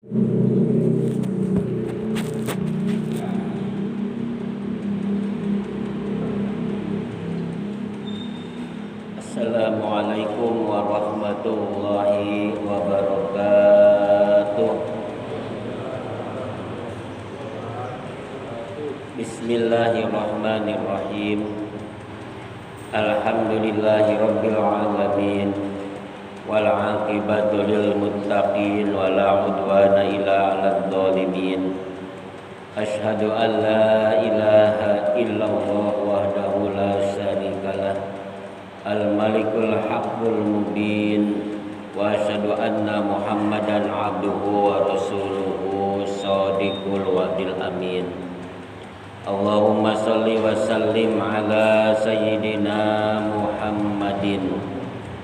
Assalamualaikum warahmatullahi wabarakatuh. Bismillahirrahmanirrahim. Alhamdulillahi rabbil alamin. Wal aqibatu lil muttaqin wa la udwana illa 'alal zalimin. Asyhadu an la ilaha illallah wahdahu la syarikalah. Al-Malikul Haqqul Mubin. Wa asyhadu anna Muhammadan abduhu wa rasuluhu shadiqul wa'dil amin. Allahumma salli wa sallim ala sayyidina Muhammadin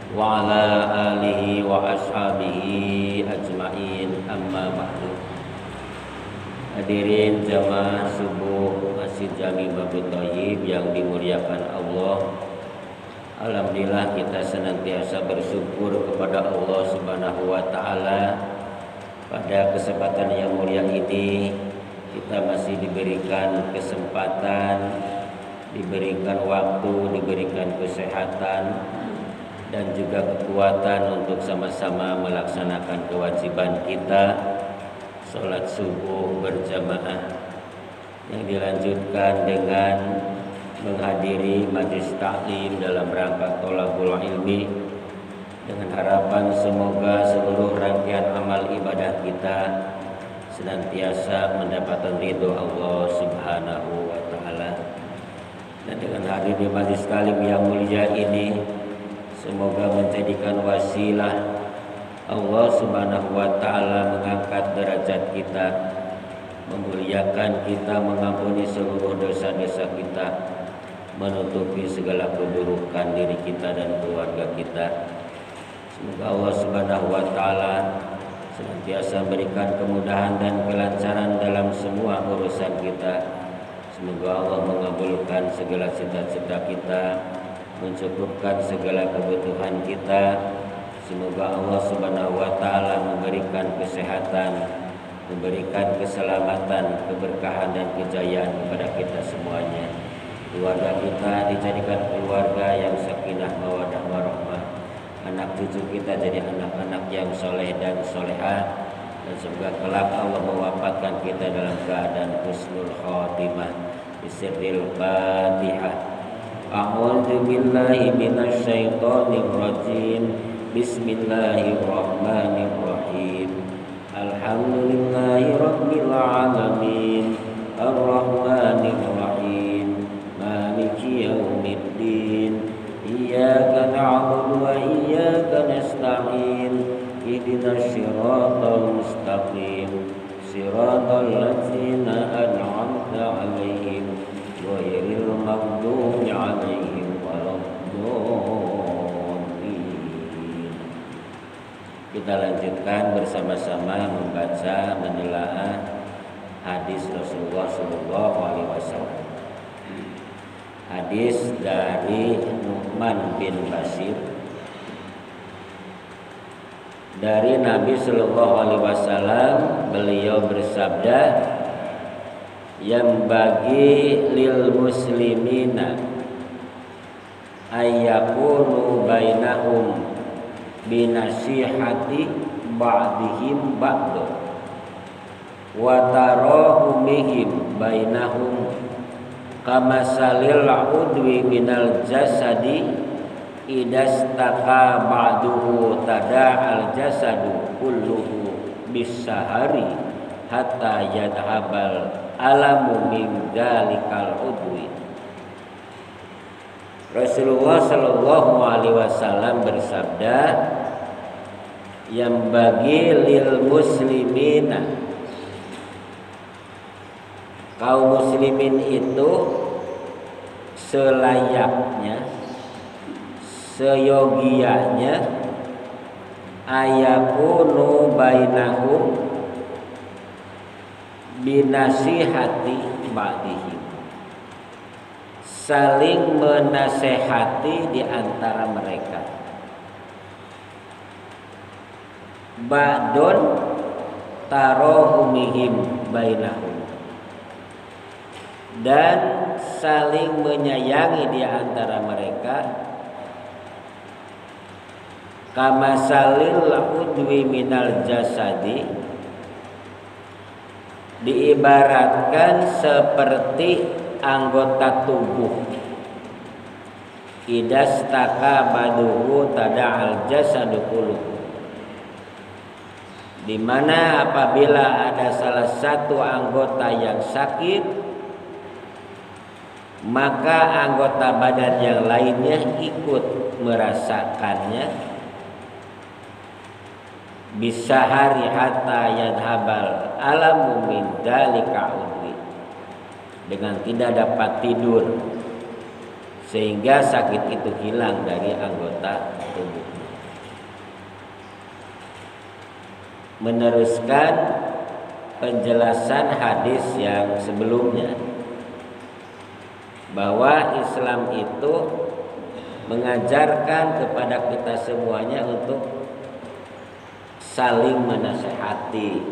wa ala alihi wa ashabihi ajma'in, amma ba'du. Hadirin jamaah subuh Masjid Jami Babut Thayyib yang dimuliakan Allah. Alhamdulillah kita senantiasa bersyukur kepada Allah Subhanahu wa taala. Pada kesempatan yang mulia ini kita masih diberikan kesempatan, diberikan waktu, diberikan kesehatan dan juga kekuatan untuk sama-sama melaksanakan kewajiban kita, sholat subuh berjamaah, yang dilanjutkan dengan menghadiri majelis taklim dalam rangka thalabul ilmi, dengan harapan semoga seluruh rangkaian amal ibadah kita senantiasa mendapatkan ridho Allah Subhanahu wa taala. Dan dengan hadir di majelis taklim yang mulia ini, semoga menjadikan wasilah Allah Subhanahu wa taala mengangkat derajat kita, memuliakan kita, mengampuni seluruh dosa-dosa kita, menutupi segala keburukan diri kita dan keluarga kita. Semoga Allah Subhanahu wa taala senantiasa memberikan kemudahan dan kelancaran dalam semua urusan kita. Semoga Allah mengabulkan segala cita-cita kita, mencukupkan segala kebutuhan kita. Semoga Allah Subhanahu wa taala memberikan kesehatan, memberikan keselamatan, keberkahan dan kejayaan kepada kita semuanya. Keluarga kita dijadikan keluarga yang sakinah mawaddah warahmah. Anak cucu kita jadi anak-anak yang soleh dan solehah. Dan semoga kelak Allah mewafatkan kita dalam keadaan husnul khotimah. Bisirril Fatihah. A'udzu billahi minasy syaithanir rajim. Bismillahirrahmanirrahim. Alhamdulillahi rabbil alamin. Ar-Rahmanir Rahim. Maliki yaumiddin. Iyyaka na'budu wa iyyaka nasta'in. Ihdinas siratal mustaqim. Siratal ladzina an'amta 'alaihim ghairil maghdubi 'alaihim waladdallin. Kita lanjutkan bersama-sama membaca menelaah hadis Rasulullah SAW. Hadis dari Nu'man bin Bashir dari Nabi Sallallahu Alaihi Wasallam. Beliau bersabda, yang bagi lil muslimina ayyakunu bainahum binasihati ba'dihim ba'du wa tarahumihim bainahum kama salil udwi minal jasadi idastaka ba'duhu tada'al jasadu kulluhu bisahari hatta yadhabal alamu min dalikal udwi. Rasulullah Shallallahu Alaihi Wasallam bersabda, yang bagi lil muslimina, kaum muslimin itu selayaknya, seyogianya ayakunu bainahum binasihati ba'dihim, saling menasehati di antara mereka. Ba'dun tarahumihim bainahum, dan saling menyayangi di antara mereka, kama salil udwi minal jasadi, diibaratkan seperti anggota tubuh, idastaka baduhu tada'al jasadu kulluhu, di mana apabila ada salah satu anggota yang sakit, maka anggota badan yang lainnya ikut merasakannya. Bisa hari hatta yadhabal alamu min dalika udwi, dengan tidak dapat tidur sehingga sakit itu hilang dari anggota tubuh. Meneruskan penjelasan hadis yang sebelumnya, bahwa Islam itu mengajarkan kepada kita semuanya untuk saling menasehati,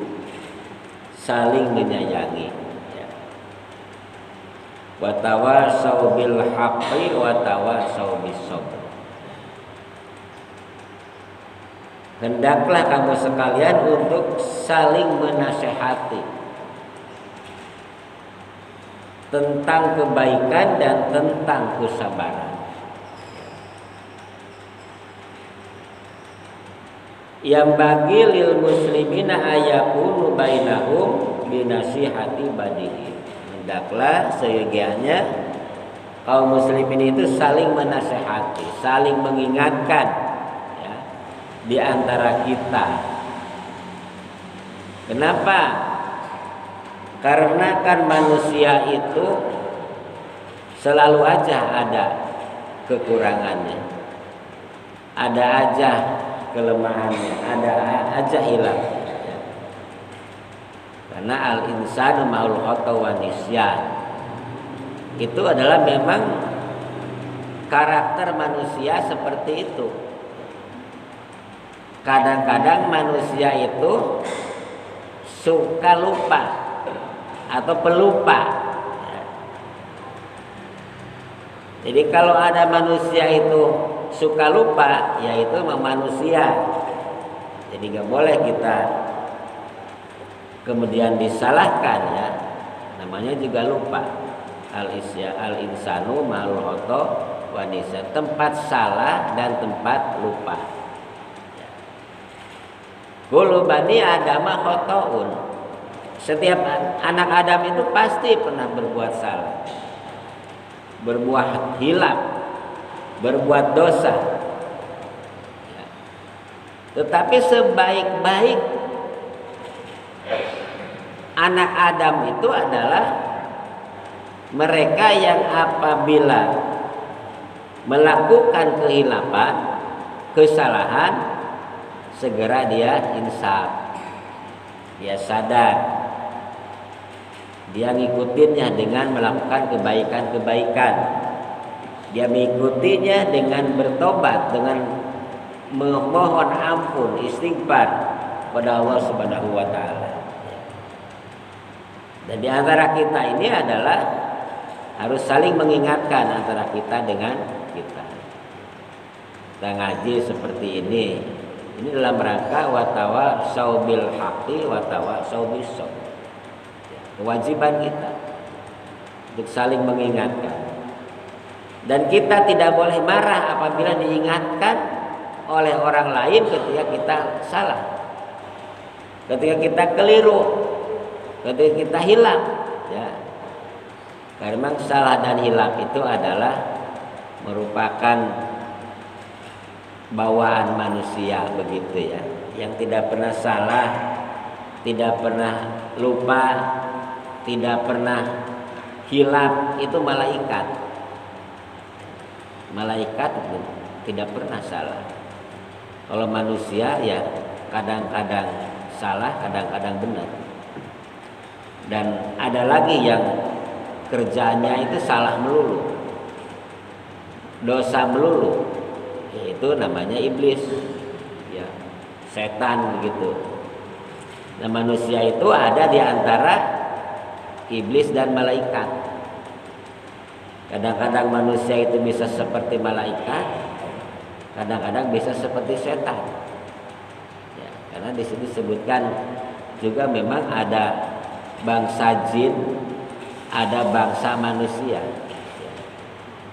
saling menyayangi, ya. Wa tawasau bil haqqi wa tawasau bis sabr. Hendaklah kamu sekalian untuk saling menasehati tentang kebaikan dan tentang kesabaran. Yang bagi lil muslimina ayakunu bainahum binasihati badihi. Hendaklah seyogianya kaum muslimin itu saling menasehati, saling mengingatkan, ya, di antara kita. Kenapa? Karena kan manusia itu selalu aja ada kekurangannya, ada aja kelemahannya, ada aja hilang. Karena al-insanu ma'ul khata wa nisyan, itu adalah memang karakter manusia seperti itu. Kadang-kadang manusia itu suka lupa atau pelupa. Jadi kalau ada manusia itu suka lupa, yaitu memang manusia. Jadi nggak boleh kita kemudian disalahkan, ya. Namanya juga lupa. Al-insanu ma'al khata wa nisyan, tempat salah dan tempat lupa. Kullu bani adama khata'un. Setiap anak Adam itu pasti pernah berbuat salah, berbuat hilaf, berbuat dosa. Tetapi sebaik-baik anak Adam itu adalah mereka yang apabila melakukan kehilafan, kesalahan, segera dia insaf, dia sadar, dia ngikutinnya dengan melakukan kebaikan-kebaikan. Dia mengikutinya dengan bertobat, dengan memohon ampun, istighfar kepada Allah Subhanahu wa taala. Dan di antara kita ini adalah harus saling mengingatkan antara kita dengan kita. Kita ngaji seperti ini dalam rangka watawasau bil haqqi watawasau bis sabr. Kewajiban kita untuk saling mengingatkan. Dan kita tidak boleh marah apabila diingatkan oleh orang lain ketika kita salah, ketika kita keliru, ketika kita hilaf, ya. Karena memang salah dan hilaf itu adalah merupakan bawaan manusia, begitu ya. Yang tidak pernah salah, tidak pernah lupa, tidak pernah hilaf itu malaikat. Malaikat itu tidak pernah salah. Kalau manusia ya kadang-kadang salah, kadang-kadang benar. Dan ada lagi yang kerjaannya itu salah melulu, dosa melulu, itu namanya iblis, ya, setan begitu. Nah, manusia itu ada di antara iblis dan malaikat. Kadang-kadang manusia itu bisa seperti malaikat, kadang-kadang bisa seperti setan. Ya, karena di sini disebutkan juga memang ada bangsa jin, ada bangsa manusia.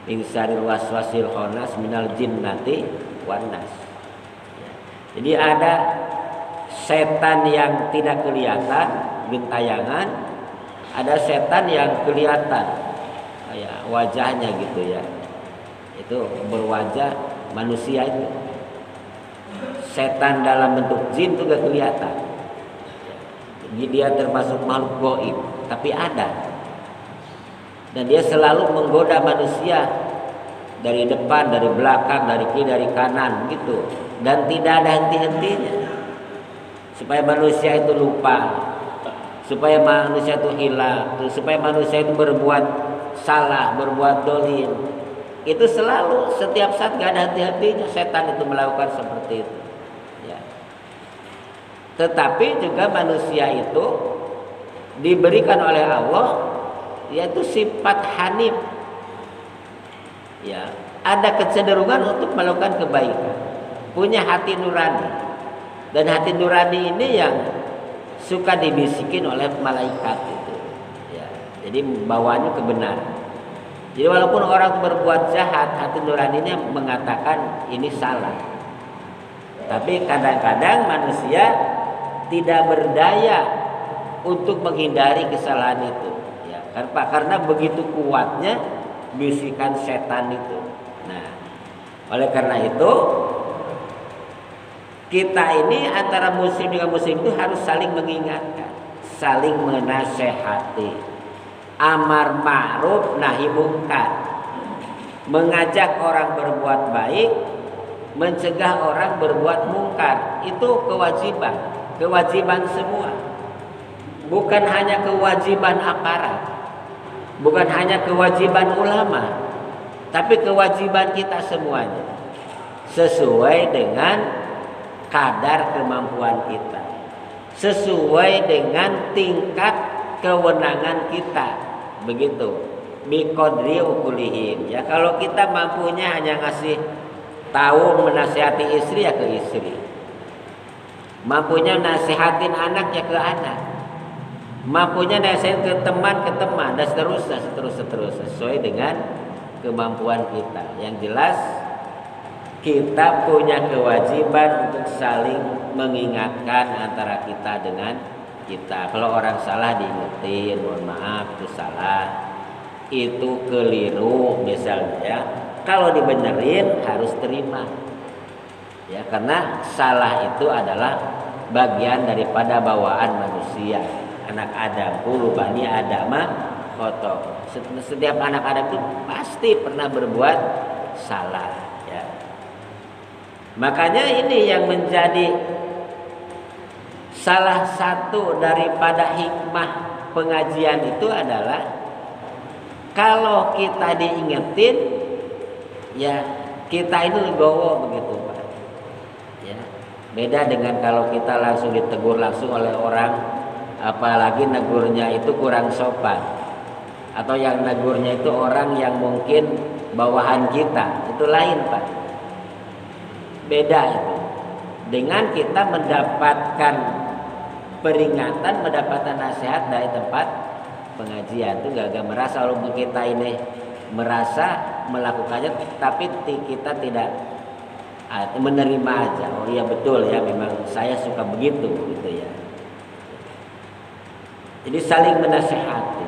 Insaril waswasil khannas minal jinnati wan nas. Jadi ada setan yang tidak kelihatan, gentayangan, ada setan yang kelihatan, kayak wajahnya gitu ya. Itu berwajah manusia itu. Setan dalam bentuk jin itu gak kelihatan. Jadi dia termasuk makhluk gaib, tapi ada. Dan dia selalu menggoda manusia dari depan, dari belakang, dari kiri, dari kanan gitu. Dan tidak ada henti-hentinya. Supaya manusia itu lupa, supaya manusia itu hilang, supaya manusia itu berbuat salah, berbuat dolim. Itu selalu setiap saat gak ada henti-hentinya setan itu melakukan seperti itu ya. Tetapi juga manusia itu diberikan oleh Allah yaitu sifat hanif ya, ada kecenderungan untuk melakukan kebaikan, punya hati nurani. Dan hati nurani ini yang suka dibisikin oleh malaikat itu ya. Jadi bawaannya kebenaran. Jadi walaupun orang berbuat jahat, hati nuraninya mengatakan ini salah. Tapi kadang-kadang manusia tidak berdaya untuk menghindari kesalahan itu ya. Karena begitu kuatnya bisikan setan itu. Nah, oleh karena itu kita ini antara muslim dengan muslim itu harus saling mengingatkan, saling menasehati. Amar ma'ruf nahi munkar, mengajak orang berbuat baik, mencegah orang berbuat mungkar. Itu kewajiban semua. Bukan hanya kewajiban aparat, bukan hanya kewajiban ulama, tapi kewajiban kita semuanya sesuai dengan kadar kemampuan kita, sesuai dengan tingkat kewenangan kita, begitu. Biqadri ukulihim ya. Kalau kita mampunya hanya ngasih tahu menasihati istri ya ke istri, mampunya nasihatin anak ya ke anak, mampunya nasihatin ke teman dan seterusnya sesuai dengan kemampuan kita. Yang jelas kita punya kewajiban untuk saling mengingatkan antara kita dengan kita. Kalau orang salah diingetin, mohon maaf itu salah, itu keliru misalnya ya. Kalau dibenerin harus terima ya, karena salah itu adalah bagian daripada bawaan manusia, anak Adam. Kullu bani Adama khata'. Setiap anak Adam itu pasti pernah berbuat salah ya. Makanya ini yang menjadi salah satu daripada hikmah pengajian itu adalah kalau kita diingetin ya, kita itu legowo begitu Pak ya. Beda dengan kalau kita langsung ditegur langsung oleh orang, apalagi negurnya itu kurang sopan, atau yang negurnya itu orang yang mungkin bawahan kita, itu lain Pak. Beda itu dengan kita mendapatkan peringatan, mendapatkan nasihat dari tempat pengajian. Itu gak merasa walaupun kita ini merasa melakukannya, tapi kita tidak menerima aja. Oh iya betul ya, memang saya suka begitu gitu ya. Jadi saling menasihati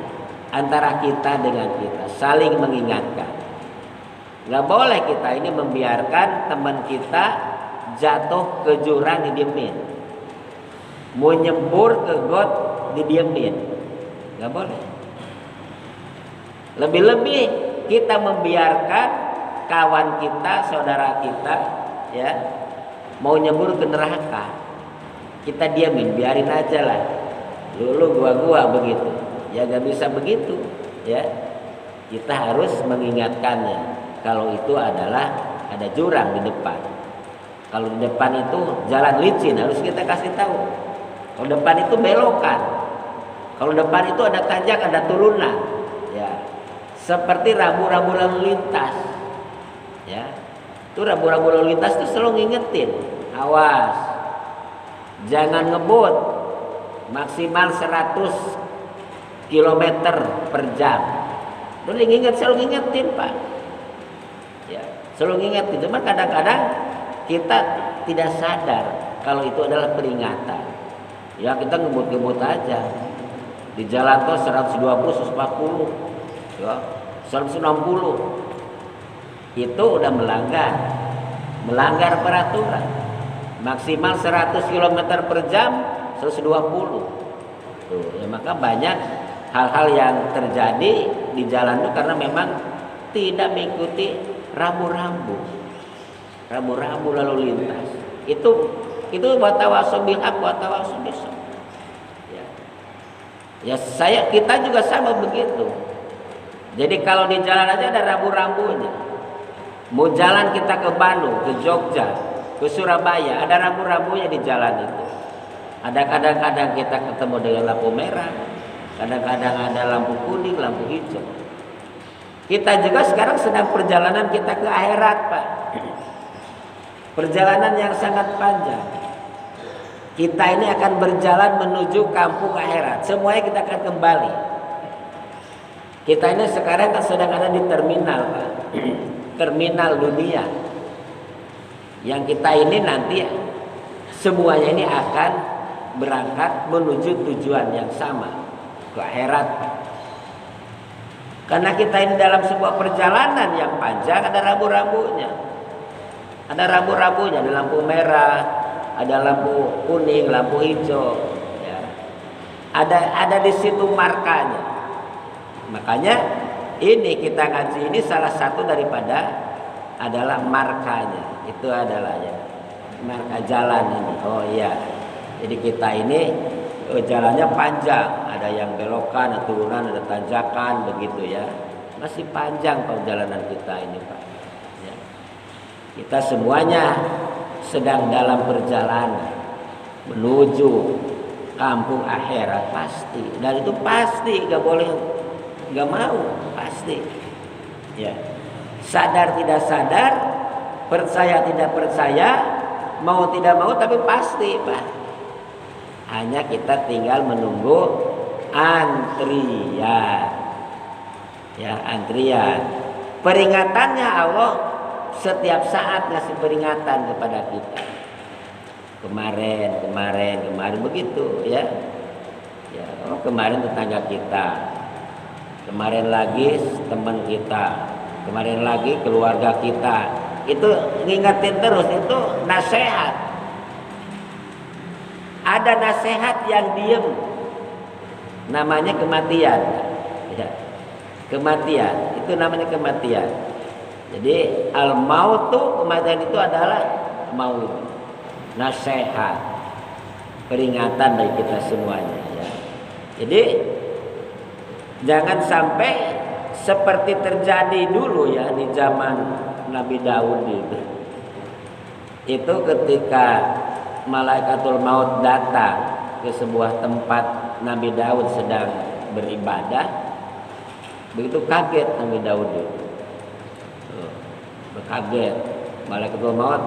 antara kita dengan kita, saling mengingatkan. Gak boleh kita ini membiarkan teman kita jatuh ke jurang didiemin, mau nyembur ke got didiemin, gak boleh. Lebih-lebih kita membiarkan kawan kita, saudara kita ya mau nyembur ke neraka, kita diamin, biarin aja lah, lu gua begitu ya. Gak bisa begitu ya. Kita harus mengingatkannya kalau itu adalah ada jurang di depan. Kalau di depan itu jalan licin, harus kita kasih tahu Kalau depan itu belokan. Kalau depan itu ada tanjak, ada turunan. Ya. Seperti rambu-rambu lalu lintas. Ya. Itu rambu-rambu lalu lintas itu selalu ngingetin, awas. Jangan ngebut. Maksimal 100 km per jam. Itu selalu ngingetin, Pak. Ya, selalu ngingetin. Cuma kadang-kadang kita tidak sadar kalau itu adalah peringatan. Ya, kita ngebut-ngebut aja. Di jalan tol 120, 140, ya, 160. Itu udah melanggar peraturan. Maksimal 100 km per jam, 120. Tuh, ya, maka banyak hal-hal yang terjadi di jalan itu karena memang tidak mengikuti rambu-rambu lalu lintas. Itu watawasau bil haq watawasau bis sabr. Ya, kita juga sama begitu. Jadi kalau di jalan aja ada rambu-rambunya. Mau jalan kita ke Bandung, ke Jogja, ke Surabaya, ada rambu-rambunya di jalan itu. Ada kadang-kadang kita ketemu dengan lampu merah, kadang-kadang ada lampu kuning, lampu hijau. Kita juga sekarang sedang perjalanan kita ke akhirat, Pak. Perjalanan yang sangat panjang. Kita ini akan berjalan menuju kampung akhirat. Semuanya kita akan kembali. Kita ini sekarang kan sedang ada di terminal, Pak. Terminal dunia. Yang kita ini nanti semuanya ini akan berangkat menuju tujuan yang sama, ke akhirat, Pak. Karena kita ini dalam sebuah perjalanan yang panjang, ada rambu-rambunya. Ada rambu-rambunya, ada lampu merah, ada lampu kuning, lampu hijau, ya. Ada di situ markanya. Makanya ini kita ngaji ini salah satu daripada adalah markanya. Itu adalah ya marka jalan ini. Oh iya. Jadi kita ini jalannya panjang, ada yang belokan, ada turunan, ada tanjakan, begitu ya. Masih panjang perjalanan kita ini, Pak. Ya. Kita semuanya sedang dalam perjalanan menuju kampung akhirat pasti. Dan itu pasti, gak boleh, gak mau, pasti. Ya. Sadar tidak sadar, percaya tidak percaya, mau tidak mau, tapi pasti, Pak. Hanya kita tinggal menunggu antrian. Ya, antrian. Peringatannya Allah setiap saat ngasih peringatan kepada kita. Kemarin begitu ya. Ya, kemarin tetangga kita. Kemarin lagi teman kita. Kemarin lagi keluarga kita. Itu ngingetin terus, itu nasihat. Ada nasihat yang diem, namanya kematian. Ya. Kematian, itu namanya kematian. Jadi al-mautu, kematian itu adalah maut. Nasihat, peringatan bagi kita semuanya. Ya. Jadi jangan sampai seperti terjadi dulu ya di zaman Nabi Daud itu. Itu ketika Malaikatul Maut datang ke sebuah tempat Nabi Daud sedang beribadah. Begitu kaget Nabi Daud itu. Kaget. Malaikatul Maut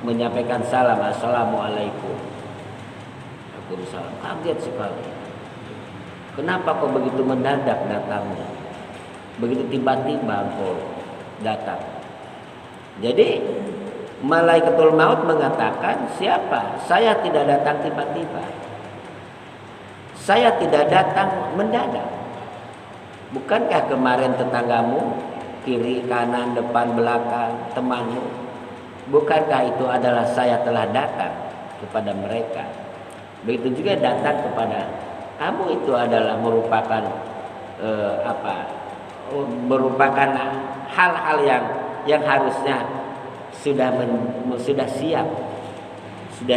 menyampaikan salam, assalamualaikum. Waalaikumsalam. Kaget sekali. Kenapa kok begitu mendadak datangnya? Begitu tiba-tiba kok datang. Jadi Malaikatul Maut mengatakan, siapa? Saya tidak datang tiba-tiba. Saya tidak datang mendadak. Bukankah kemarin tetanggamu, kiri, kanan, depan, belakang, temanmu? Bukankah itu adalah saya telah datang kepada mereka? Begitu juga datang kepada kamu, itu adalah merupakan merupakan hal-hal yang harusnya sudah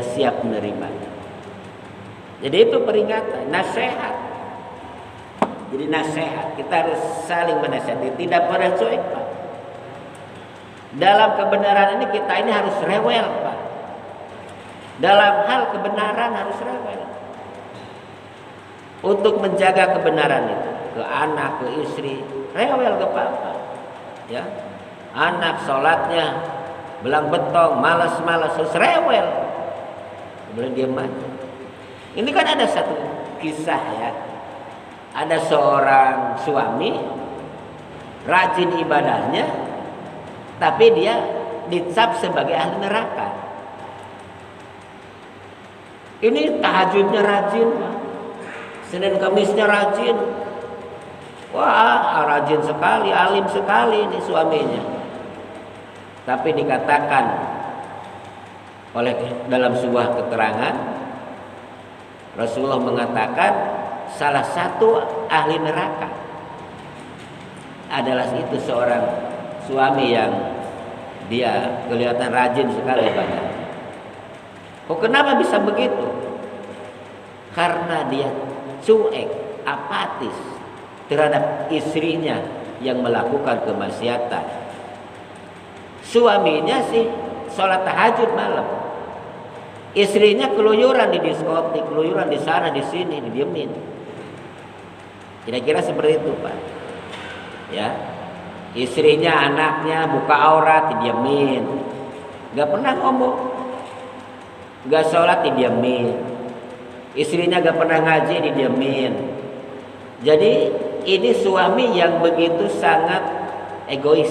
siap menerimanya. Jadi itu peringatan, nasihat. Jadi nasihat, kita harus saling menasihati, tidak pada cuek, Pak. Dalam kebenaran ini kita ini harus rewel, Pak. Dalam hal kebenaran harus rewel. Untuk menjaga kebenaran itu, ke anak, ke istri, rewel ke papa. Ya. Anak sholatnya belang betong, malas-malas, harus rewel. Boleh diam aja. Ini kan ada satu kisah ya. Ada seorang suami rajin ibadahnya, tapi dia dicap sebagai ahli neraka. Ini tahajudnya rajin, Senin Kamisnya rajin. Wah, rajin sekali, alim sekali ini suaminya. Tapi dikatakan oleh dalam sebuah keterangan, Rasulullah mengatakan salah satu ahli neraka adalah itu seorang suami yang dia kelihatan rajin sekali ibadah. Oh, kenapa bisa begitu? Karena dia cuek, apatis terhadap istrinya yang melakukan kemaksiatan. Suaminya sih sholat tahajud malam, istrinya keluyuran di diskotik, keluyuran di sana di sini, didiemin. Kira-kira seperti itu, Pak. Ya, istrinya, anaknya buka aurat, didiemin. Gak pernah ngomong, gak sholat, didiemin. Istrinya gak pernah ngaji, didiemin. Jadi ini suami yang begitu sangat egois,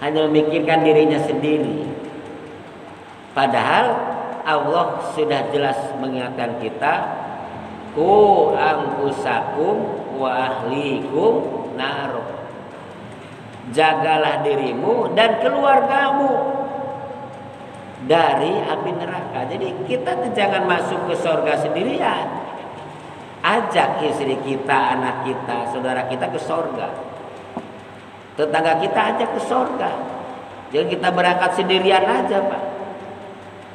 hanya memikirkan dirinya sendiri. Padahal Allah sudah jelas mengingatkan kita, ku anfusakum wa ahlikum nar. Jagalah dirimu dan keluargamu dari api neraka. Jadi kita jangan masuk ke surga sendirian. Ajak istri kita, anak kita, saudara kita ke surga. Tetangga kita ajak ke surga. Jangan kita berangkat sendirian aja, Pak.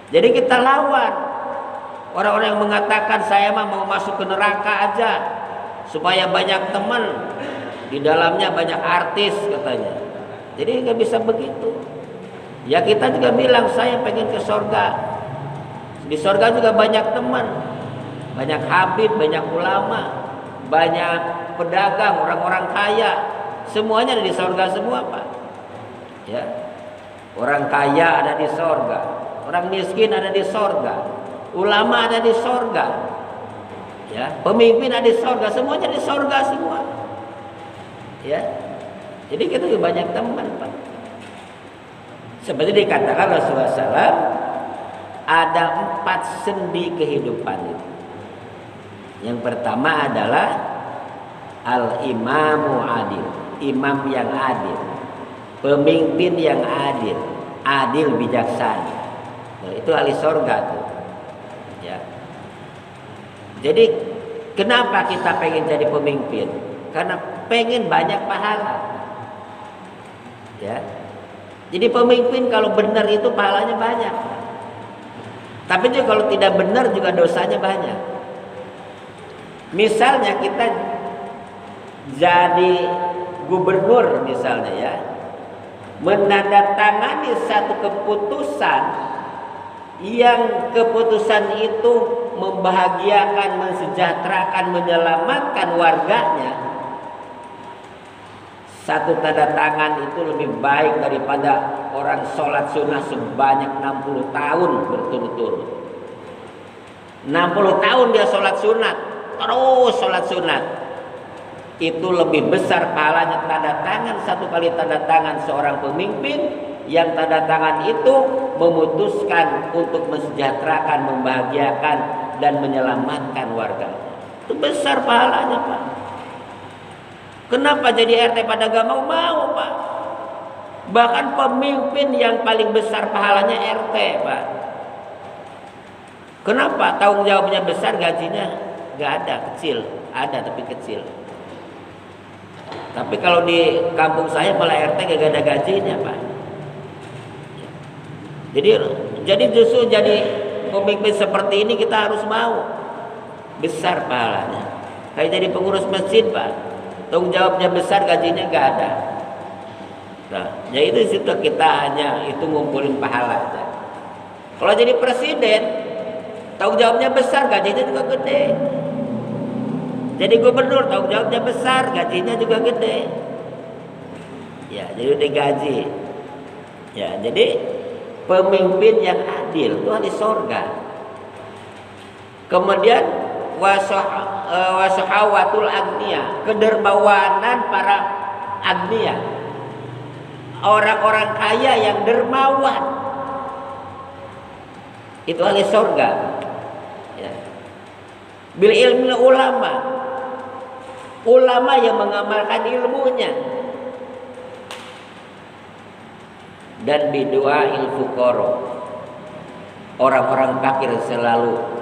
Jadi kita lawan orang-orang yang mengatakan saya mah mau masuk ke neraka aja supaya banyak teman, di dalamnya banyak artis katanya. Jadi nggak bisa begitu. Ya kita juga bilang saya pengen ke surga. Di surga juga banyak teman, banyak habib, banyak ulama, banyak pedagang, orang-orang kaya. Semuanya ada di surga semua, Pak. Ya. Orang kaya ada di surga, orang miskin ada di surga, ulama ada di surga, ya, pemimpin ada di surga, semuanya di surga semua. Ya. Jadi kita juga banyak teman, Pak. Seperti dikatakan Rasulullah SAW, ada 4 sendi kehidupan itu. Yang pertama adalah al-imamu adil, imam yang adil, pemimpin yang adil, adil bijaksana. Nah, itu ahli surga tuh. Ya. Jadi kenapa kita pengen jadi pemimpin? Karena pengen banyak pahala. Ya. Jadi pemimpin kalau benar itu pahalanya banyak. Tapi juga kalau tidak benar juga dosanya banyak. Misalnya kita jadi gubernur misalnya ya, menandatangani satu keputusan yang keputusan itu membahagiakan, mensejahterakan, menyelamatkan warganya. Satu tanda tangan itu lebih baik daripada orang sholat sunnah sebanyak 60 tahun berturut-turut. 60 tahun dia sholat sunat, terus sholat sunat. Itu lebih besar pahalanya tanda tangan, satu kali tanda tangan seorang pemimpin yang tanda tangan itu memutuskan untuk mensejahterakan, membahagiakan dan menyelamatkan warga. Itu besar pahalanya, Pak. Kenapa jadi RT pada gak mau? Mau, Pak. Bahkan pemimpin yang paling besar pahalanya RT, Pak. Kenapa? Tanggung jawabnya besar, gajinya gak ada, kecil. Ada tapi kecil. Tapi kalau di kampung saya malah RT gak ada gajinya, Pak. Jadi justru jadi pemimpin seperti ini kita harus mau. Besar pahalanya. Kayak jadi pengurus masjid, Pak. Tanggung jawabnya besar, gajinya gak ada. Nah, ya itu situ kita hanya itu ngumpulin pahala aja. Kalau jadi presiden, tanggung jawabnya besar, gajinya juga gede. Jadi gubernur, tanggung jawabnya besar, gajinya juga gede. Ya, jadi digaji. Ya, jadi pemimpin yang adil itu ahli sorga. Kemudian wasahawatul agniya, kedermawanan para agniya, orang-orang kaya yang dermawan, itu ahli sorga. Ya. Bil ilmi ulama yang mengamalkan ilmunya, dan bidoa fuqara, orang-orang fakir selalu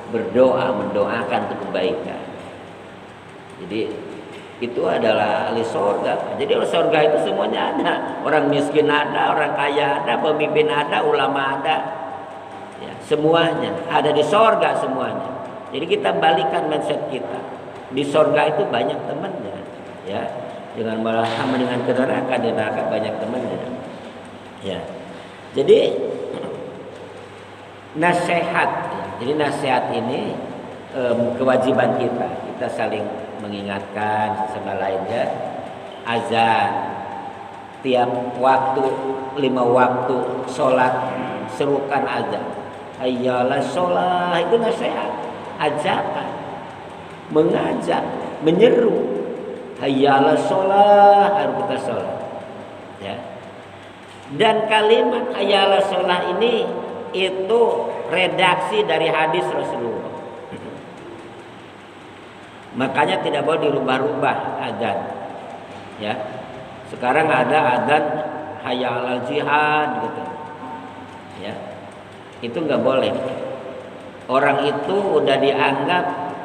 berdoa mendoakan untuk kebaikan. Jadi itu adalah ahli surga. Jadi ahli surga itu semuanya ada. Orang miskin ada, orang kaya ada, pemimpin ada, ulama ada. Ya, semuanya ada di surga semuanya. Jadi kita balikan mindset kita. Di surga itu banyak temannya. Ya, jangan malah sama dengan ke neraka. Di neraka banyak temannya. Ya, jadi nasihat. Jadi nasihat ini kewajiban kita saling mengingatkan sama lainnya. Azan tiap waktu, 5 waktu sholat serukan azan. Hayyalah sholat, itu nasihat, ajakan, mengajak, menyeru. Hayyalah sholat, harus kita sholat. Ya. Dan kalimat hayyalah sholat ini itu redaksi dari hadis Rasulullah. Makanya tidak boleh dirubah-rubah adzan. Ya. Sekarang ada adzan hayya 'alal jihad gitu. Ya. Itu enggak boleh. Orang itu udah dianggap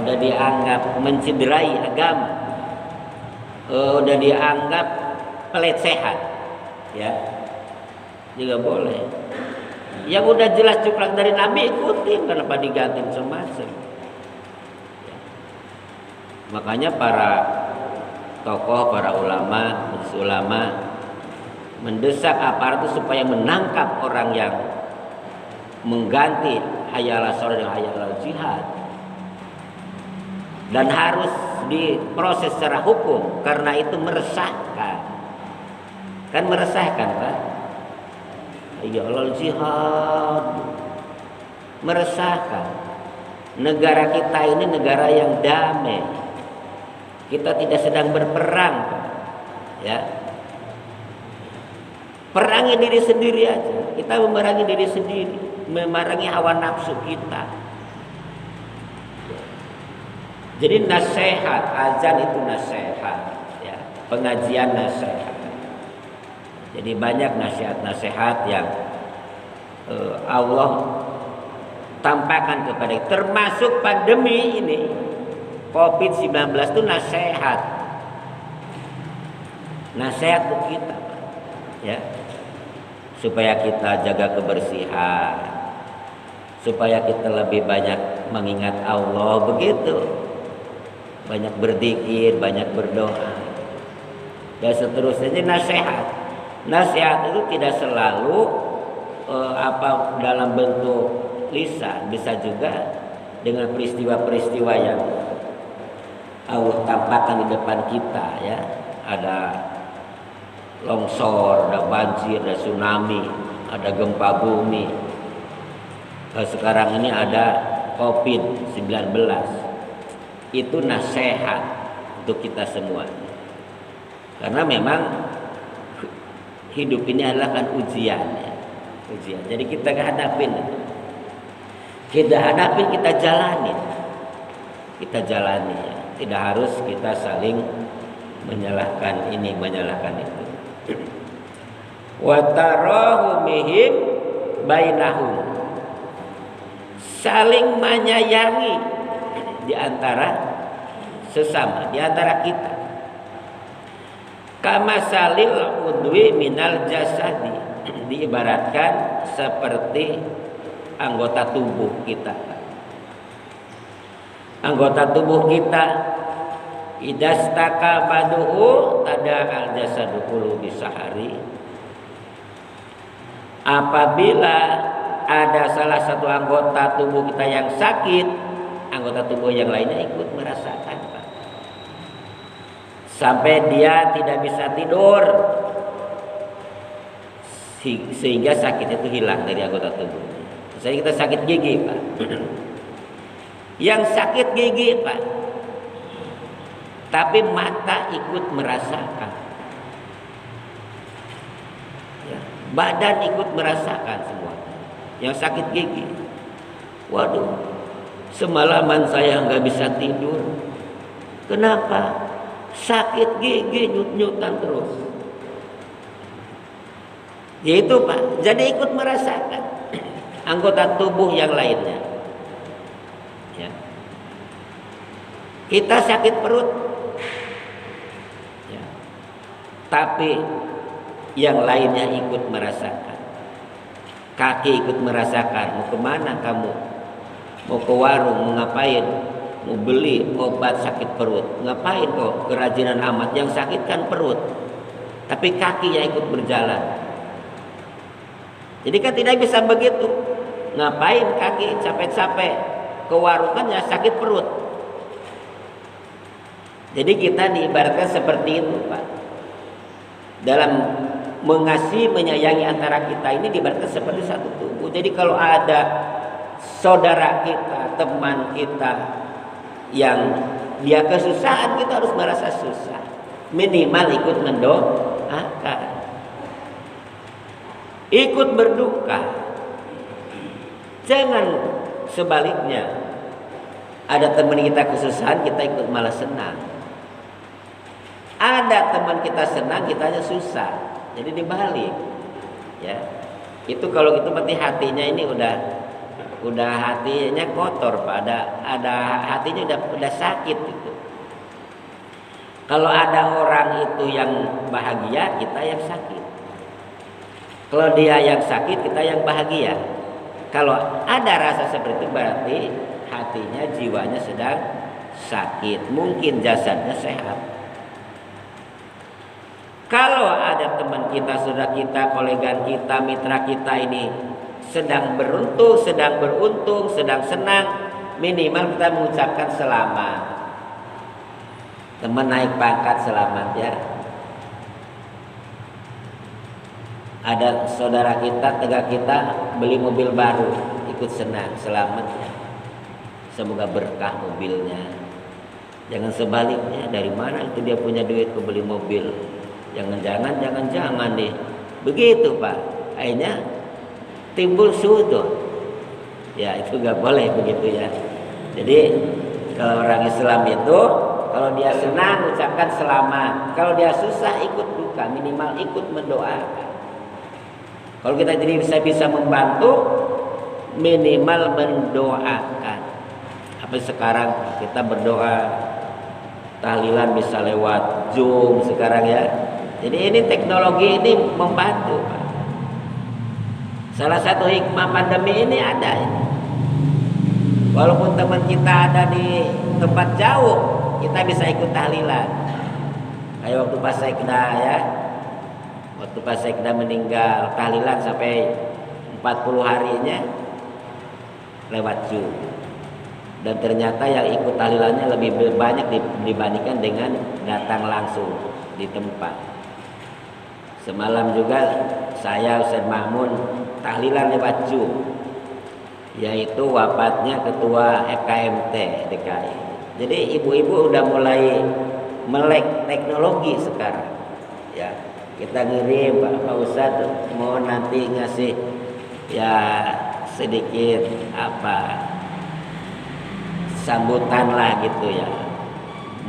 udah dianggap menciderai agama. Udah dianggap pelecehan. Ya. Juga boleh. Yang udah jelas cuplak dari Nabi ikutin, kenapa diganti macam-macam. Ya. Makanya para tokoh, para ulama mendesak aparat itu supaya menangkap orang yang mengganti hayya 'alal shalah dengan hayya 'alal jihad. Dan harus diproses secara hukum karena itu meresahkan. Kan meresahkan, Pak? Ya Allah, jihad meresahkan. Negara kita ini negara yang damai. Kita tidak sedang berperang, ya. Perangi diri sendiri aja. Kita memerangi diri sendiri, memerangi hawa nafsu kita. Jadi nasihat, azan itu nasihat, ya. Pengajian nasihat. Jadi banyak nasihat-nasihat yang Allah tampakkan kepada kita. Termasuk pandemi ini COVID-19 itu nasihat untuk kita, ya, supaya kita jaga kebersihan, supaya kita lebih banyak mengingat Allah, begitu, banyak berzikir, banyak berdoa, dan seterusnya. Jadi nasihat itu tidak selalu dalam bentuk lisan, bisa juga dengan peristiwa-peristiwa yang Allah tampakkan di depan kita, ya. Ada longsor, ada banjir, ada tsunami, ada gempa bumi. Sekarang ini ada COVID-19. Itu nasihat untuk kita semua. Karena memang hidup ini adalah kan ujian, ya. Ujian. Jadi kita hadapin, kita jalani, ya. Tidak harus kita saling menyalahkan ini, menyalahkan itu. Wa tarahumihim bainahum, saling menyayangi di antara sesama, di antara kita. Kama salil udwi minal jasadi, diibaratkan seperti anggota tubuh kita. Anggota tubuh kita idastaka baduhu tada al jasadu kullu bisahari. Apabila ada salah satu anggota tubuh kita yang sakit, anggota tubuh yang lainnya ikut merasakan, Pak. Sampai dia tidak bisa tidur, sehingga sakitnya itu hilang dari anggota tubuh. Misalnya kita sakit gigi, Pak. Yang sakit gigi, Pak, tapi mata ikut merasakan, ya, badan ikut merasakan semua. Yang sakit gigi, waduh, semalaman saya nggak bisa tidur. Kenapa? Sakit gigi, nyut-nyutan terus. Yaitu, Pak, jadi ikut merasakan anggota tubuh yang lainnya. Ya. Kita sakit perut, ya, tapi yang lainnya ikut merasakan. Kaki ikut merasakan. Mau kemana kamu? Mau ke warung, mau ngapain? Mau beli obat sakit perut. Ngapain kok kerajinan amat? Yang sakit kan perut, tapi kakinya ikut berjalan. Jadi kan tidak bisa begitu. Ngapain kaki capek-capek ke warung, kan ya sakit perut. Jadi kita diibaratkan seperti itu, Pak. Dalam mengasihi menyayangi antara kita ini diibaratkan seperti satu tubuh. Jadi kalau ada saudara kita, teman kita yang dia kesusahan, kita harus merasa susah. Minimal ikut mendoakan, ikut berduka. Jangan sebaliknya, ada teman kita kesusahan, kita ikut malah senang. Ada teman kita senang, kitanya susah. Jadi dibalik, ya. Itu kalau gitu berarti hatinya ini udah hatinya kotor, Pak. Ada hatinya udah sakit gitu. Kalau ada orang itu yang bahagia, kita yang sakit. Kalau dia yang sakit, kita yang bahagia. Kalau ada rasa seperti itu, berarti hatinya, jiwanya sedang sakit. Mungkin jasadnya sehat. Kalau ada teman kita, saudara kita, kolega kita, mitra kita ini sedang beruntung, sedang senang, minimal kita mengucapkan selamat. Teman naik pangkat, selamat ya. Ada saudara kita, tegak kita beli mobil baru, ikut senang, selamat ya. Semoga berkah mobilnya. Jangan sebaliknya, dari mana itu dia punya duit ke beli mobil? Jangan deh. Begitu, Pak. Akhirnya timbul sudut. Ya, itu nggak boleh begitu ya. Jadi kalau orang Islam itu, kalau dia senang ucapkan selamat, kalau dia susah ikut duka, minimal ikut mendoakan. Kalau kita jadi bisa membantu, minimal mendoakan. Apa sekarang kita berdoa tahlilan bisa lewat Zoom sekarang ya. Jadi ini teknologi ini membantu, Pak. Salah satu hikmah pandemi ini ada ini. Walaupun teman kita ada di tempat jauh, kita bisa ikut tahlilan. Kayak waktu Pak Sekda ya. Waktu Pak Sekda meninggal, tahlilan sampai 40 harinya lewat Zoom. Dan ternyata yang ikut tahlilannya lebih banyak dibandingkan dengan datang langsung di tempat. Semalam juga saya Ustaz Mahmun tahlilan lewat Zoom, yaitu wafatnya ketua FKMT DKI. Jadi ibu-ibu udah mulai melek teknologi sekarang. Ya, kita ngirim Pak Ustaz mau nanti ngasih ya sedikit sambutan lah gitu ya,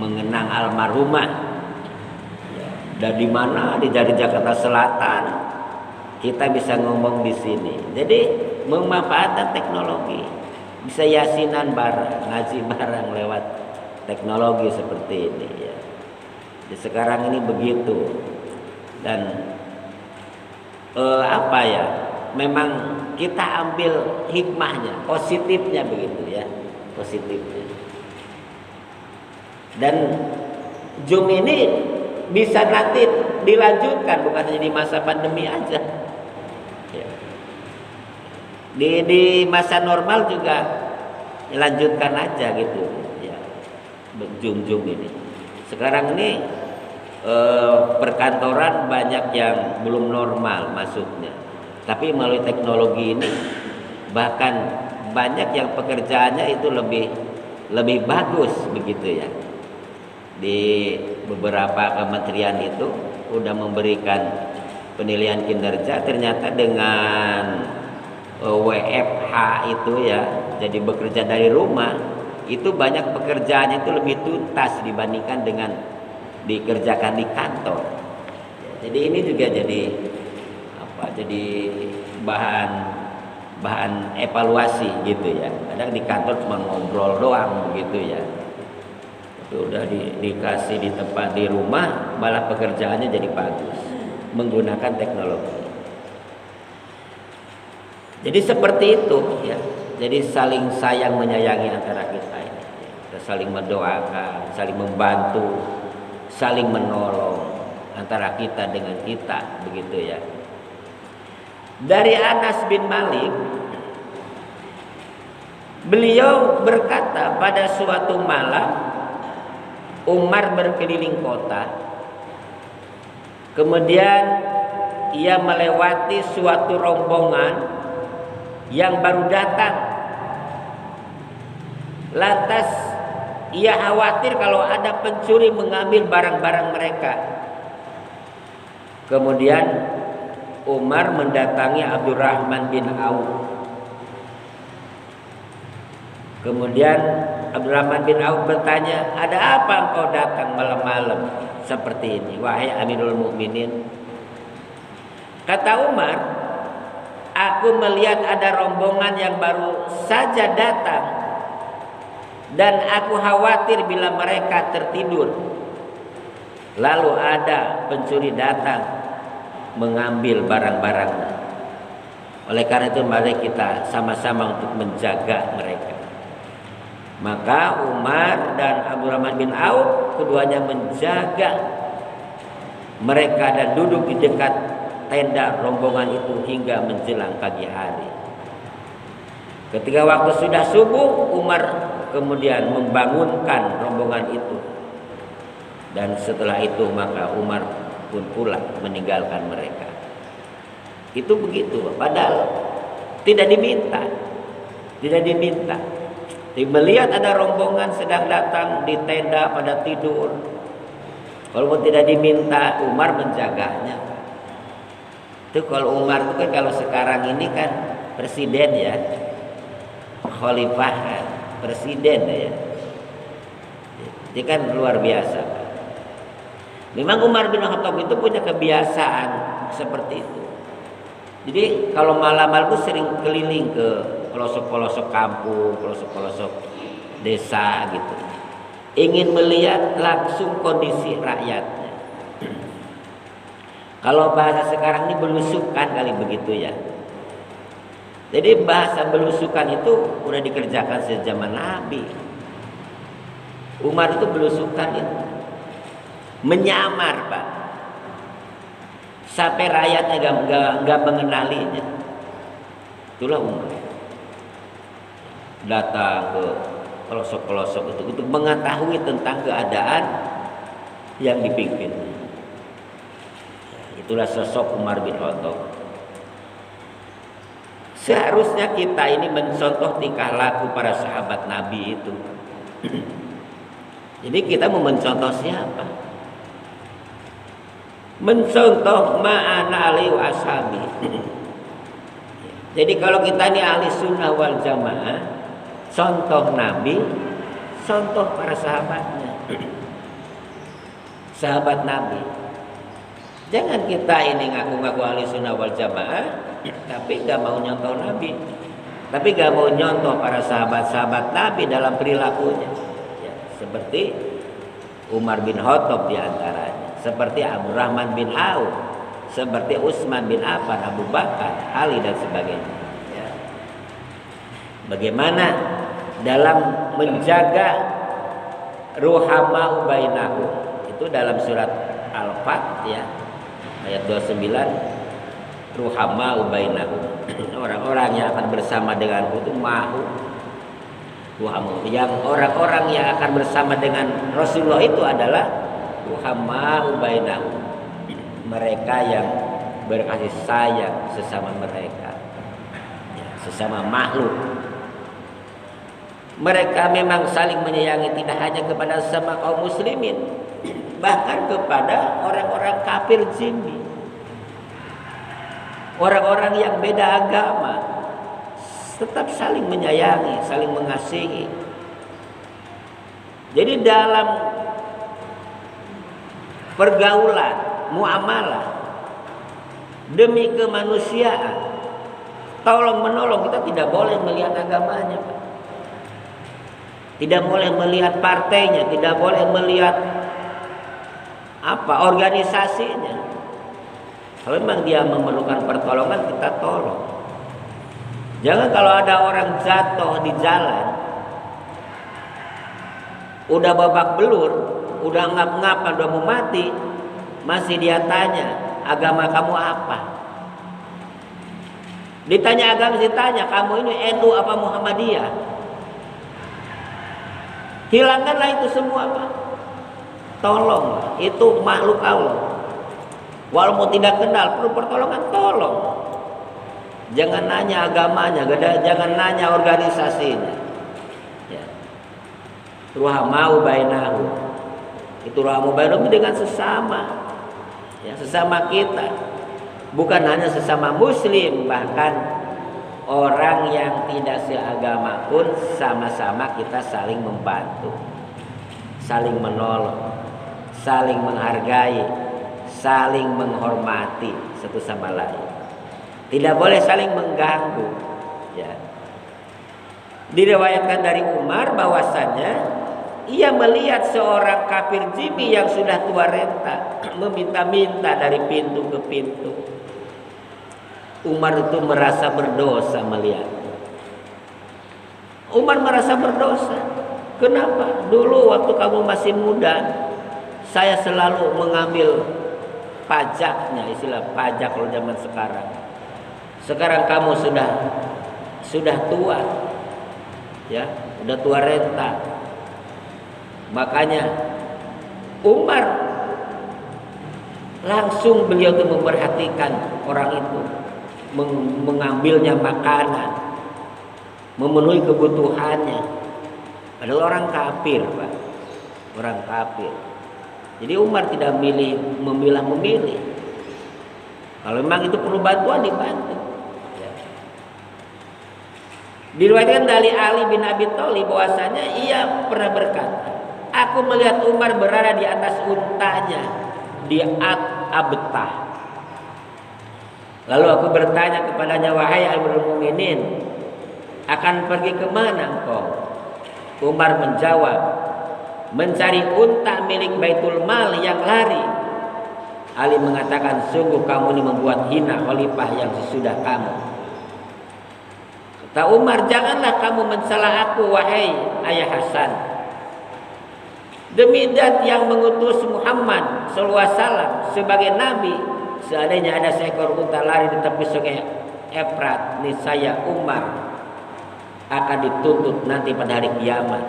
mengenang almarhumah. Dan di mana di Jakarta Selatan kita bisa ngomong di sini. Jadi memanfaatkan teknologi, bisa yasinan bareng, ngaji bareng lewat teknologi seperti ini ya. Di sekarang ini begitu. Dan memang kita ambil hikmahnya, positifnya begitu ya, positifnya. Dan Zoom ini bisa nanti dilanjutkan, bukan hanya di masa pandemi aja ya. Di masa normal juga lanjutkan aja gitu ya, berjunjung ini. Sekarang ini perkantoran banyak yang belum normal masuknya, tapi melalui teknologi ini bahkan banyak yang pekerjaannya itu lebih bagus begitu ya. Di beberapa kementerian itu udah memberikan penilaian kinerja, ternyata dengan WFH itu ya, jadi bekerja dari rumah, itu banyak pekerjaannya itu lebih tuntas dibandingkan dengan dikerjakan di kantor. Jadi ini juga jadi jadi bahan evaluasi gitu ya. Kadang di kantor cuma ngobrol doang begitu ya. Itu udah dikasih di tempat di rumah, malah pekerjaannya jadi bagus menggunakan teknologi. Jadi seperti itu ya. Jadi saling sayang menyayangi antara kita ini. Kita saling mendoakan, saling membantu, saling menolong antara kita dengan kita begitu ya. Dari Anas bin Malik, beliau berkata, pada suatu malam Umar berkeliling kota, kemudian ia melewati suatu rombongan yang baru datang. Lantas ia khawatir kalau ada pencuri mengambil barang-barang mereka. Kemudian Umar mendatangi Abdurrahman bin Auf. Kemudian Abdurrahman bin Auf bertanya, "Ada apa engkau datang malam-malam seperti ini, wahai Amirul Mukminin?" Kata Umar, "Aku melihat ada rombongan yang baru saja datang, dan aku khawatir bila mereka tertidur, lalu ada pencuri datang mengambil barang-barangnya. Oleh karena itu mari kita sama-sama untuk menjaga mereka." Maka Umar dan Abdurrahman bin Auf keduanya menjaga mereka dan duduk di dekat tenda rombongan itu hingga menjelang pagi hari. Ketika waktu sudah subuh, Umar kemudian membangunkan rombongan itu, dan setelah itu maka Umar pun pulang meninggalkan mereka. Itu begitu, padahal tidak diminta. Melihat ada rombongan sedang datang di tenda pada tidur, walaupun tidak diminta, Umar menjaganya. Itu kalau Umar itu kan, kalau sekarang ini kan presiden ya, khalifah kan, presiden ya. Ini kan luar biasa. Memang Umar bin Khattab itu punya kebiasaan seperti itu. Jadi kalau malam-malam itu sering keliling ke pelosok-pelosok kampung, pelosok-pelosok desa gitu, ingin melihat langsung kondisi rakyatnya. Kalau bahasa sekarang ini belusukan kali begitu ya. Jadi bahasa belusukan itu udah dikerjakan sejak zaman Nabi. Umar itu belusukan itu menyamar, Pak, sampai rakyatnya gak mengenalinya. Itulah Umar datang ke pelosok-pelosok itu untuk mengetahui tentang keadaan yang dipimpin. Itulah sosok Umar bin Khattab. Seharusnya kita ini mencontoh tingkah laku para sahabat Nabi itu. Jadi kita mau mencontoh siapa? Mencontoh ma'ana alaihi wa ashabi. Jadi kalau kita ini ahli sunnah wal jamaah, contoh Nabi, contoh para sahabatnya, sahabat Nabi. Jangan kita ini ngaku-ngaku ahli sunnah wal jamaah, tapi gak mau nyontoh Nabi, tapi gak mau nyontoh para sahabat-sahabat Nabi dalam perilakunya ya, seperti Umar bin Khattab diantaranya, seperti Abdurrahman bin Auf, seperti Utsman bin Affan, Abu Bakar, Ali dan sebagainya ya. Bagaimana dalam menjaga ruhama bainahum, itu dalam surat Al-Fat ya, ayat 29, ruhama bainahum. Orang-orang yang akan bersama denganku itu mahu ruhama. Yang orang-orang yang akan bersama dengan Rasulullah itu adalah ruhama bainahum. Mereka yang berkasih sayang sesama mereka, ya, sesama makhluk. Mereka memang saling menyayangi tidak hanya kepada sesama kaum muslimin, bahkan kepada orang-orang kafir zimmi, orang-orang yang beda agama, tetap saling menyayangi, saling mengasihi. Jadi dalam pergaulan, muamalah demi kemanusiaan, tolong menolong, kita tidak boleh melihat agamanya, Pak. Tidak boleh melihat partainya, tidak boleh melihat organisasinya. Kalau memang dia memerlukan pertolongan, kita tolong. Jangan kalau ada orang jatuh di jalan, udah babak belur, udah ngap-ngapan, udah mau mati, masih dia tanya, agama kamu apa? Ditanya agama, ditanya, kamu ini NU apa Muhammadiyah? Hilangkanlah itu semua, Pak. Tolong, itu makhluk Allah. Walaupun tidak kenal, perlu pertolongan, tolong. Jangan nanya agamanya, jangan nanya organisasinya. Ya. Ruhamau bainahu. Itu ruhamau bainahu dengan sesama. Ya, sesama kita. Bukan hanya sesama muslim, bahkan orang yang tidak seagama pun sama-sama kita saling membantu, saling menolong, saling menghargai, saling menghormati satu sama lain. Tidak boleh saling mengganggu. Ya. Diriwayatkan dari Umar bahwasannya ia melihat seorang kafir zimmi yang sudah tua renta meminta-minta dari pintu ke pintu. Umar itu merasa berdosa melihat. Umar merasa berdosa. Kenapa? Dulu waktu kamu masih muda, saya selalu mengambil pajaknya, istilah pajak kalau zaman sekarang. Sekarang kamu sudah tua, ya, sudah tua renta. Makanya Umar langsung beliau itu memperhatikan orang itu, mengambilnya makanan, memenuhi kebutuhannya. Adalah orang kafir, Pak. Orang kafir. Jadi Umar tidak memilah-memilih. Kalau memang itu perlu bantuan, dibantu. Ya. Diriwayatkan dari Ali bin Abi Thalib bahwasanya ia pernah berkata, aku melihat Umar berada di atas untanya di Abtah. Lalu aku bertanya kepadanya, wahai Amirul Mukminin, akan pergi kemana engkau? Umar menjawab, mencari unta milik Baitul Mal yang lari. Ali mengatakan, sungguh kamu ini membuat hina khalifah yang sesudah kamu. Kata Umar, janganlah kamu mencela aku, wahai ayah Hasan. Demi zat yang mengutus Muhammad SAW sebagai nabi, seandainya ada seekor unta lari di tepi sungai Efrat, niscaya Umar akan dituntut nanti pada hari kiamat.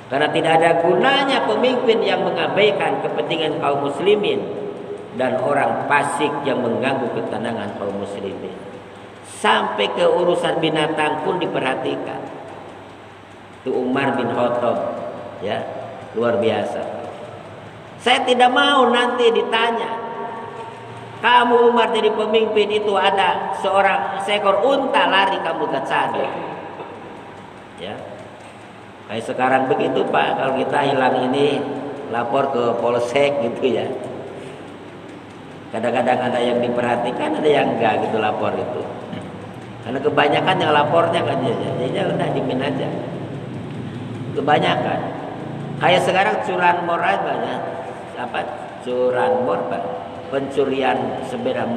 Karena tidak ada gunanya pemimpin yang mengabaikan kepentingan kaum muslimin dan orang fasik yang mengganggu ketenangan kaum muslimin. Sampai ke urusan binatang pun diperhatikan. Itu Umar bin Khattab, ya, luar biasa. Saya tidak mau nanti ditanya, kamu Umar jadi pemimpin itu ada seekor unta lari kamu ke sana. Ya. Kayak sekarang begitu, Pak, kalau kita hilang ini lapor ke polsek gitu ya. Kadang-kadang ada yang diperhatikan, ada yang enggak gitu lapor itu. Karena kebanyakan yang lapornya kan jadinya udah dimin aja. Kebanyakan. Kayak sekarang curanmor banyak. Curanmor, Pak. Pencurian sepeda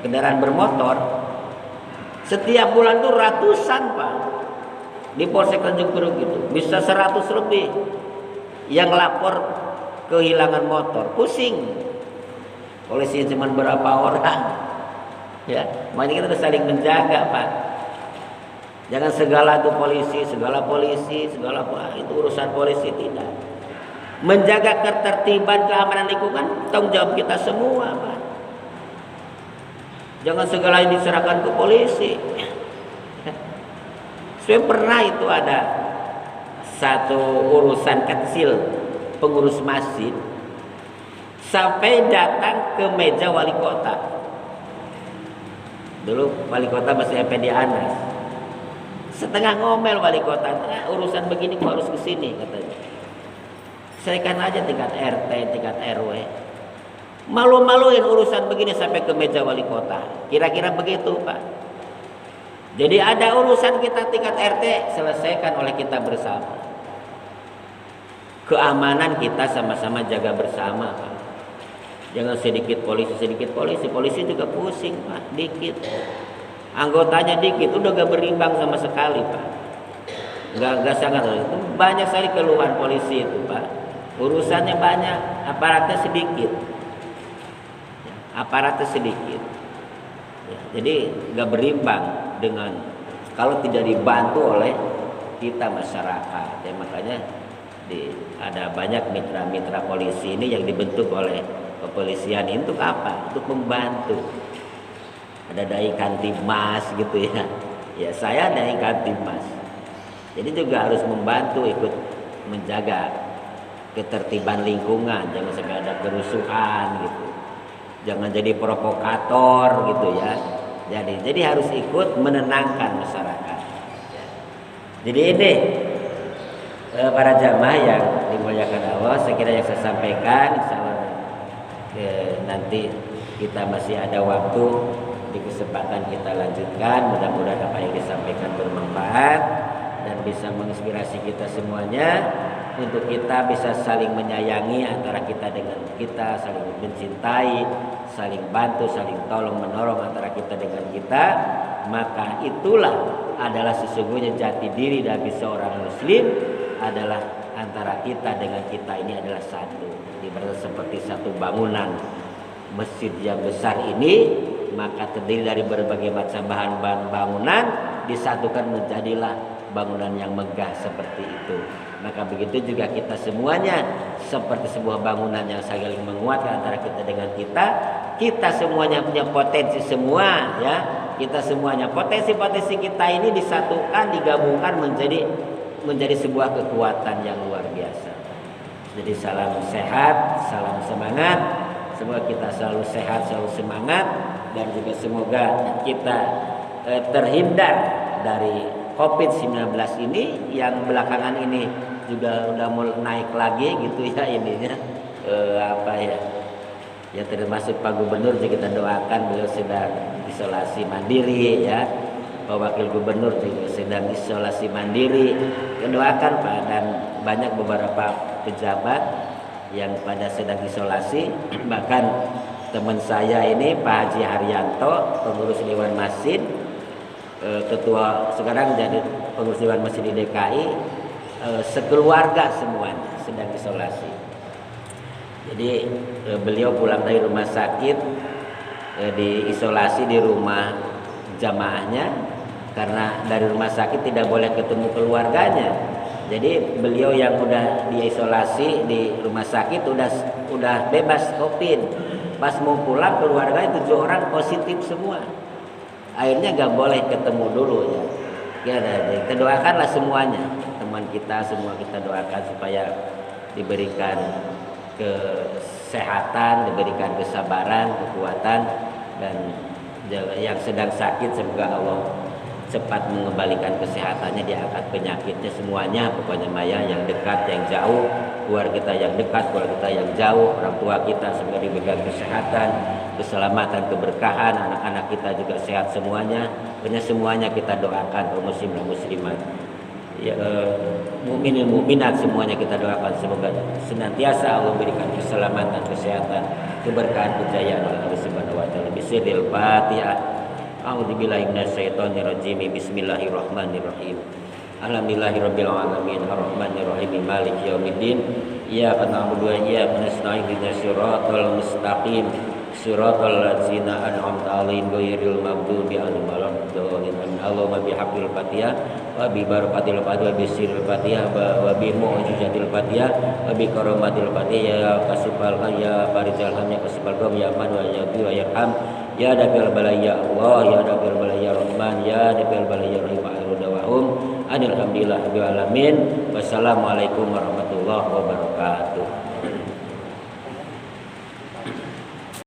kendaraan bermotor. Setiap bulan tuh ratusan, Pak. Di Polsek Tanjung Priok gitu, bisa 100 lebih yang lapor kehilangan motor. Pusing. Polisi cuma berapa orang, Ya, makanya kita harus saling menjaga, Pak. Jangan segala itu polisi, segala itu urusan polisi, tidak. Menjaga ketertiban keamanan lingkungan tanggung jawab kita semua, Pak. Jangan segala yang diserahkan ke polisi. Saya pernah itu ada satu urusan kecil pengurus masjid sampai datang ke meja wali kota. Dulu wali kota masih FPD Anas. Setengah ngomel wali kota, urusan begini kok harus kesini katanya. Saya kan aja tingkat RT, tingkat RW. Malu-maluin urusan begini sampai ke meja wali kota. Kira-kira begitu, Pak. Jadi ada urusan kita tingkat RT, selesaikan oleh kita bersama. Keamanan kita sama-sama jaga bersama, Pak. Jangan sedikit polisi. Polisi juga pusing, Pak, dikit. Anggotanya dikit, udah gak berimbang sama sekali, Pak. Gak sangat. Itu banyak sekali keluhan polisi itu, Pak. Urusannya banyak, aparatnya sedikit. Ya, jadi gak berimbang dengan kalau tidak dibantu oleh kita masyarakat. Ya, makanya ada banyak mitra-mitra polisi ini yang dibentuk oleh kepolisian itu untuk apa? Untuk membantu. Ada Dai Kantimas gitu ya. Ya, saya Dai Kantimas. Jadi juga harus membantu ikut menjaga ketertiban lingkungan, jangan sampai ada kerusuhan gitu. Jangan jadi provokator gitu ya. Jadi harus ikut menenangkan masyarakat. Jadi ini para jamaah yang dimuliakan Allah, saya kira yang saya sampaikan, insyaallah nanti kita masih ada waktu di kesempatan kita lanjutkan. Mudah-mudahan apa yang disampaikan bermanfaat dan bisa menginspirasi kita semuanya untuk kita bisa saling menyayangi antara kita dengan kita, saling mencintai, saling bantu, saling tolong menolong antara kita dengan kita. Maka itulah adalah sesungguhnya jati diri dari seorang muslim, adalah antara kita dengan kita ini adalah satu. Ibarat seperti satu bangunan masjid yang besar ini, maka terdiri dari berbagai macam bahan-bahan bangunan, disatukan menjadilah bangunan yang megah seperti itu. Maka begitu juga kita semuanya seperti sebuah bangunan yang saling menguatkan antara kita dengan kita. Kita semuanya punya potensi semua, ya. Kita semuanya potensi-potensi kita ini disatukan, digabungkan menjadi sebuah kekuatan yang luar biasa. Jadi salam sehat, salam semangat. Semoga kita selalu sehat, selalu semangat, dan juga semoga kita terhindar dari COVID-19 ini yang belakangan ini juga udah mulai naik lagi gitu ya ininya. Ya termasuk Pak Gubernur juga kita doakan, beliau sedang isolasi mandiri ya. Pak Wakil Gubernur juga sedang isolasi mandiri. Kita doakan Pak, dan banyak beberapa pejabat yang pada sedang isolasi. Bahkan teman saya ini Pak Haji Haryanto, pengurus Dewan Masjid, ketua sekarang jadi pengurus Dewan Masjid di DKI, sekeluarga semuanya sedang isolasi. Jadi beliau pulang dari rumah sakit, diisolasi di rumah jamaahnya, karena dari rumah sakit tidak boleh ketemu keluarganya. Jadi beliau yang udah diisolasi di rumah sakit udah bebas COVID. Pas mau pulang keluarganya 7 orang positif semua. Akhirnya gak boleh ketemu dulu ya. Kita doakanlah semuanya, teman kita semua kita doakan supaya diberikan kesehatan, diberikan kesabaran, kekuatan, dan yang sedang sakit semoga Allah cepat mengembalikan kesehatannya, diangkat penyakitnya semuanya. Pokoknya Maya yang dekat, yang jauh, keluarga kita yang dekat, keluarga kita yang jauh, orang tua kita semoga diberikan kesehatan, keselamatan, keberkahan, anak-anak kita juga sehat semuanya. Pokoknya semuanya kita doakan, kaum muslim dan muslimat. Ya, mukminin mukminat semuanya kita doakan semoga senantiasa Allah berikan keselamatan, kesehatan, keberkahan, kejayaan oleh Allah Subhanahu wa taala. Bismillahirrahmanirrahim. A'udzubillahi minasyaitonirrajim. Bismillahirrahmanirrahim. Alhamdulillahirabbil alamin arrahmanirrahim maliki yaumiddin. Iyyaka na'budu wa iyyaka nasta'in ihdinas siratal mustaqim siratal ladzina an'amta 'alaihim ghairil maghdubi 'alaihim waladdallin. Allahumma bihaqqil Fatihah wa bi barakatil Fatihah wa bi sirril Fatihah wa bi mu'jizatil Fatihah wa bi karamatil Fatihah ya kasifal ya barizal ham ya kasifal gam ya man wa ya bi wa yarham ya dafil balaya Allah ya dafil balaya Rahman ya dafil balaya Rahim dawahum alhamdulillah rabbil alamin. Wassalamualaikum warahmatullahi wabarakatuh.